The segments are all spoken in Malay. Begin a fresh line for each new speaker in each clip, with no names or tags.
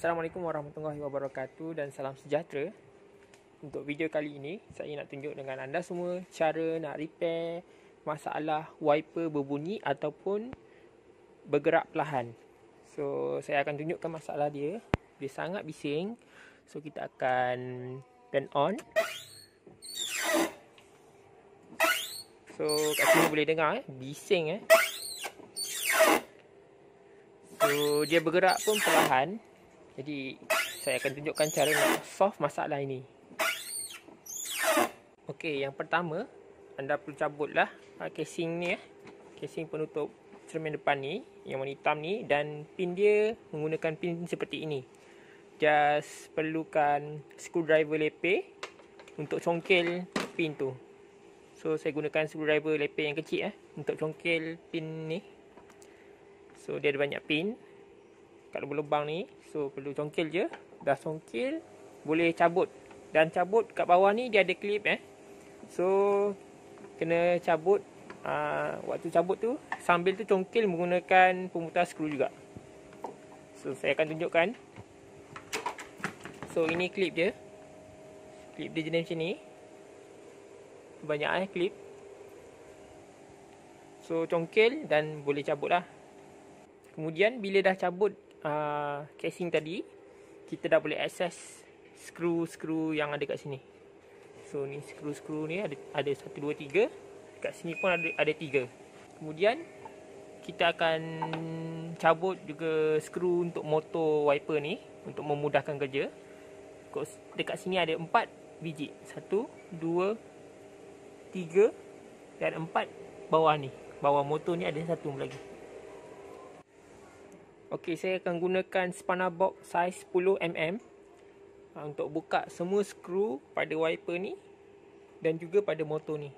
Assalamualaikum warahmatullahi wabarakatuh dan salam sejahtera. Untuk video kali ini, saya nak tunjuk dengan anda semua cara nak repair masalah wiper berbunyi ataupun bergerak perlahan. So, saya akan tunjukkan masalah dia. Dia sangat bising. So, kita akan turn on. So, kat sini boleh dengar bising So, dia bergerak pun perlahan. Jadi, saya akan tunjukkan cara nak solve masalah ini. Okey, yang pertama, anda perlu cabutlah casing ni casing penutup cermin depan ni, yang warna hitam ni, dan pin dia menggunakan pin seperti ini. Just perlukan screwdriver lepeh untuk congkel pin tu. So, saya gunakan screwdriver lepeh yang kecil untuk congkel pin ni. So, dia ada banyak pin kat lubang-lubang ni. So, perlu congkel je. Dah congkel, boleh cabut. Dan cabut kat bawah ni dia ada klip So, kena cabut. Waktu cabut tu, sambil tu congkel menggunakan pemutar skru juga. So, saya akan tunjukkan. So, ini klip dia. Klip dia jenis macam ni. Banyak klip. So, congkel dan boleh cabut lah. Kemudian, bila dah cabut casing tadi, kita dah boleh access skru-skru yang ada kat sini. So, ni skru-skru ni ada 1, 2, 3. Kat sini pun ada 3. Kemudian, kita akan cabut juga skru untuk motor wiper ni untuk memudahkan kerja. Dekat sini ada 4 biji. 1, 2, 3 dan 4 bawah ni. Bawah motor ni ada 1 lagi. Okey, saya akan gunakan spanner box saiz 10mm untuk buka semua skru pada wiper ni dan juga pada motor ni.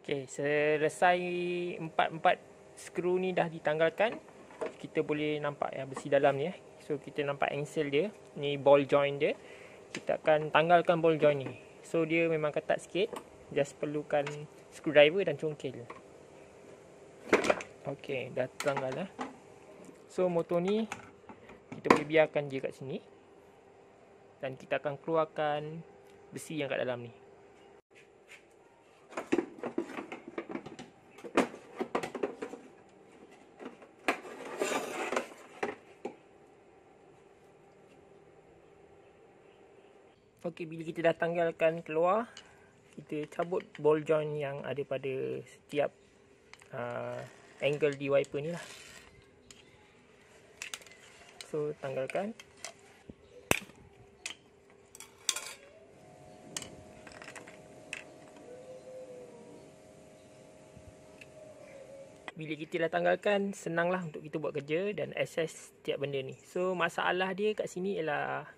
Okey, selesai 4 skru ni dah ditanggalkan. Kita boleh nampak besi dalam ni So, kita nampak engsel dia. Ni ball joint dia. Kita akan tanggalkan ball joint ni. So, dia memang ketat sikit. Just perlukan screwdriver dan congkel. Okey, dah tanggal So, motor ni kita boleh biarkan je kat sini. Dan kita akan keluarkan besi yang kat dalam ni. Okey, bila kita dah tanggalkan keluar, kita cabut ball joint yang ada pada setiap angle di wiper ni lah. So, tanggalkan. Bila kita dah tanggalkan, senanglah untuk kita buat kerja dan access setiap benda ni. So, masalah dia kat sini ialah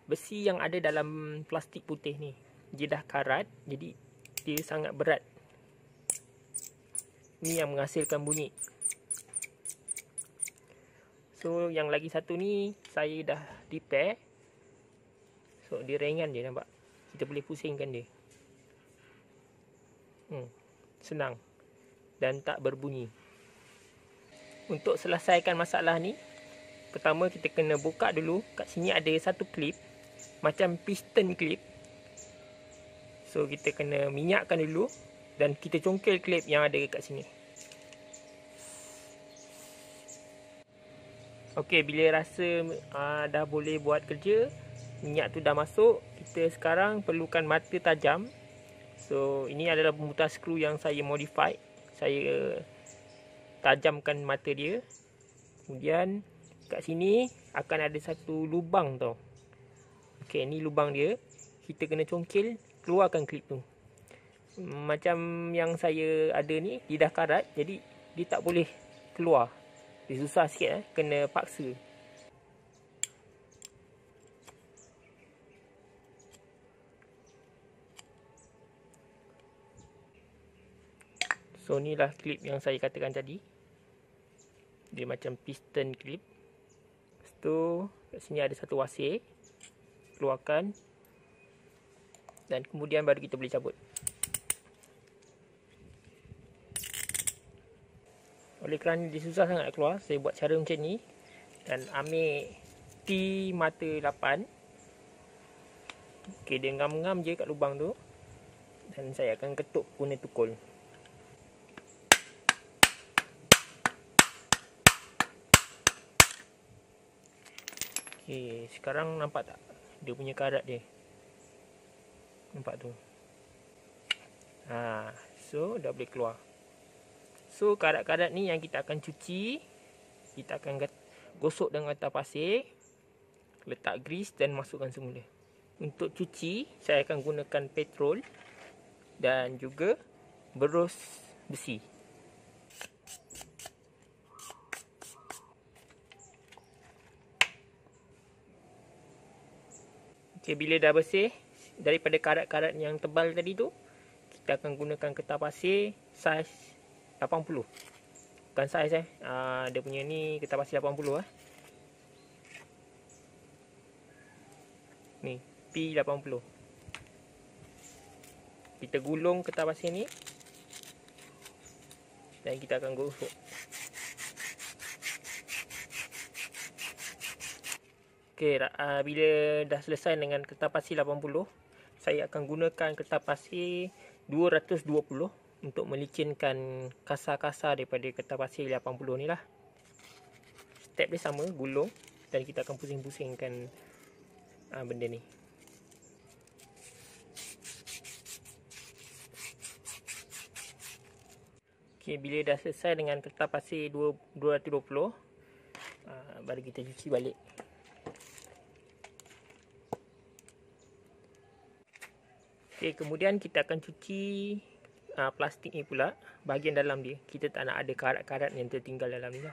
besi yang ada dalam plastik putih ni. Dia dah karat, jadi dia sangat berat. Ni yang menghasilkan bunyi. So, yang lagi satu ni saya dah repair. So, dia ringan je nampak. Kita boleh pusingkan dia. Senang. Dan tak berbunyi. Untuk selesaikan masalah ni, pertama kita kena buka dulu. Kat sini ada satu klip. Macam piston clip. So, kita kena minyakkan dulu dan kita congkel klip yang ada kat sini. Okey, bila rasa dah boleh buat kerja, minyak tu dah masuk, kita sekarang perlukan mata tajam. So, ini adalah pemutar skru yang saya modify. Saya tajamkan mata dia. Kemudian kat sini akan ada satu lubang tau. Okey, ni lubang dia. Kita kena congkil, keluarkan klip tu. Macam yang saya ada ni, lidah karat, jadi dia tak boleh keluar. Dia susah sikit, kena paksa. So, inilah klip yang saya katakan tadi. Dia macam piston klip. Lepas tu, kat sini ada satu wasir. Keluarkan. Dan kemudian baru kita boleh cabut. Oleh kerana dia susah sangat nak keluar, saya buat cara macam ni. Dan ambil T mata 8. Okey, dia ngam-ngam je kat lubang tu. Dan saya akan ketuk guna tukul. Okey, sekarang nampak tak dia punya karat dia? Nampak tu. So dah boleh keluar. So karat-karat ni yang kita akan cuci. Kita akan gosok dengan atas pasir, letak grease dan masukkan semula. Untuk cuci, saya akan gunakan petrol dan juga berus besi. Okay, bila dah bersih daripada karat-karat yang tebal tadi tu, kita akan gunakan kertas pasir saiz 80. Bukan saiz dia punya ni kertas pasir 80 Ni P80. Kita gulung kertas pasir ni dan kita akan gosok. Okey, bila dah selesai dengan kertas pasir 80, saya akan gunakan kertas pasir 220 untuk melicinkan kasar-kasar daripada kertas pasir 80 ni lah. Step dia sama, gulung, dan kita akan pusing-pusingkan benda ni. Okey, bila dah selesai dengan kertas pasir 220, baru kita cuci balik. Okey, kemudian kita akan cuci plastik ni pula, bahagian dalam dia. Kita tak nak ada karat-karat yang tertinggal dalam ni lah.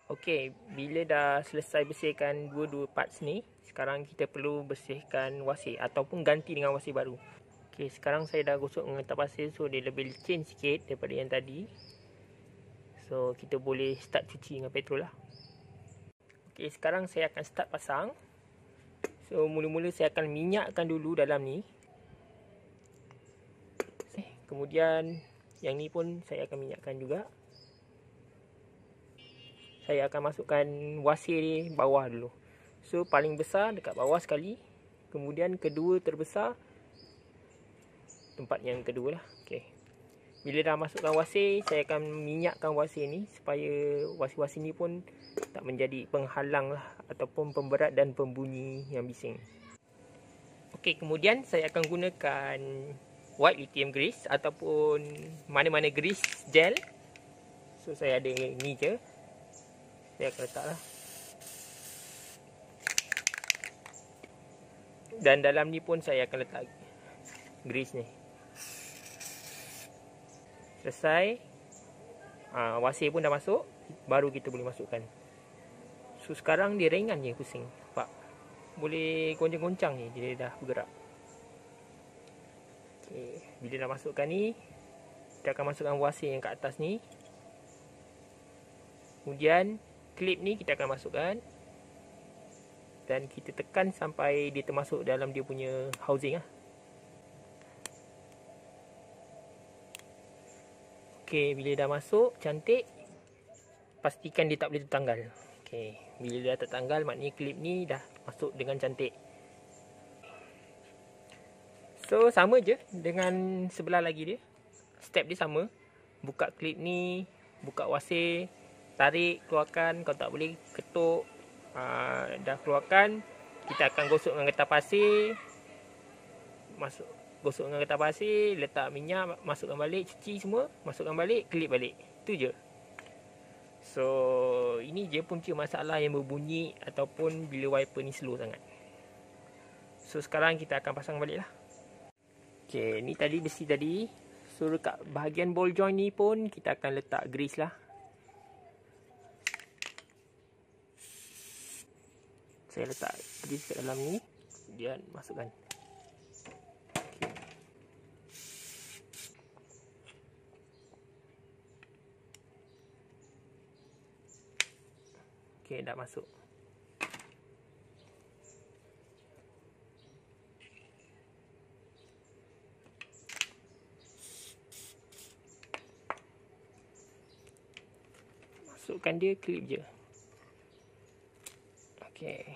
Okey, bila dah selesai bersihkan dua-dua parts ni, sekarang kita perlu bersihkan wasir ataupun ganti dengan wasir baru. Okey, sekarang saya dah gosok dengan kertas pasir, so dia lebih licin sikit daripada yang tadi. So, kita boleh start cuci dengan petrol lah. Okey, sekarang saya akan start pasang. So, mula-mula saya akan minyakkan dulu dalam ni. Kemudian, yang ni pun saya akan minyakkan juga. Saya akan masukkan wasir di bawah dulu. So, paling besar dekat bawah sekali. Kemudian, kedua terbesar. Tempat yang kedua lah. Okay. Bila dah masukkan wasir, saya akan minyakkan wasir ni. Supaya wasir-wasir ni pun tak menjadi penghalang lah. Ataupun pemberat dan pembunyi yang bising. Okey, kemudian saya akan gunakan white lithium grease ataupun mana-mana grease gel. So, saya ada ni je. Saya akan letak lah. Dan dalam ni pun saya akan letak grease ni. Selesai. Wasir pun dah masuk. Baru kita boleh masukkan. So, sekarang dia ringan je pusing. Nampak? Boleh goncang-goncang ni dia dah bergerak. Okay. Bila dah masukkan ni, kita akan masukkan wasir yang kat atas ni. Kemudian, klip ni kita akan masukkan. Dan kita tekan sampai dia termasuk dalam dia punya housing lah. Okay, bila dah masuk, cantik. Pastikan dia tak boleh tertanggal. Okay, bila dah tertanggal, maknanya klip ni dah masuk dengan cantik. So, sama je dengan sebelah lagi dia. Step dia sama. Buka klip ni, buka wasir, tarik, keluarkan. Kalau tak boleh, ketuk. Dah keluarkan, kita akan gosok dengan getah pasir. Gosok dengan getah pasir, letak minyak, masukkan balik, cuci semua, masukkan balik, klip balik. Itu je. So, ini je punca masalah yang berbunyi ataupun bila wiper ni slow sangat. So, sekarang kita akan pasang balik lah. Okay, ni tadi besi tadi. So, dekat bahagian ball joint ni pun kita akan letak grease lah. Saya letak grease kat dalam ni. Kemudian masukkan. Okay, dah masuk. Masukkan dia, klip je. Okay,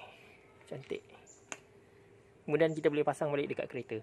cantik. Kemudian kita boleh pasang balik dekat kereta.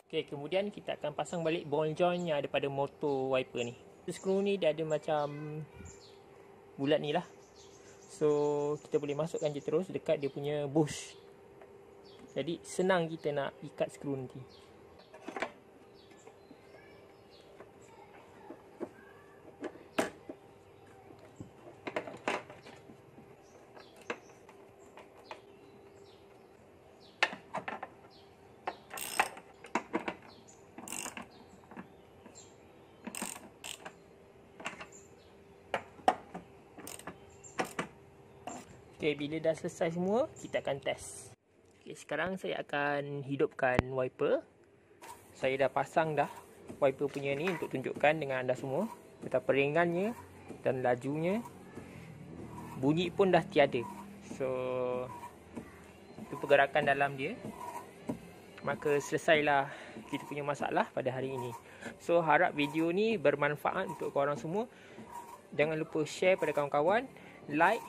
Okay, kemudian kita akan pasang balik ball joint yang ada pada motor wiper ni. Skru ni dia ada macam bulat ni lah. So, kita boleh masukkan je terus dekat dia punya bush. Jadi, senang kita nak ikat skru nanti. Okay, bila dah selesai semua, kita akan test. Okay, sekarang saya akan hidupkan wiper. Saya dah pasang dah wiper punya ni untuk tunjukkan dengan anda semua betapa ringannya dan lajunya. Bunyi pun dah tiada. So, itu pergerakan dalam dia. Maka selesailah kita punya masalah pada hari ini. So, harap video ni bermanfaat untuk korang semua. Jangan lupa share pada kawan-kawan, like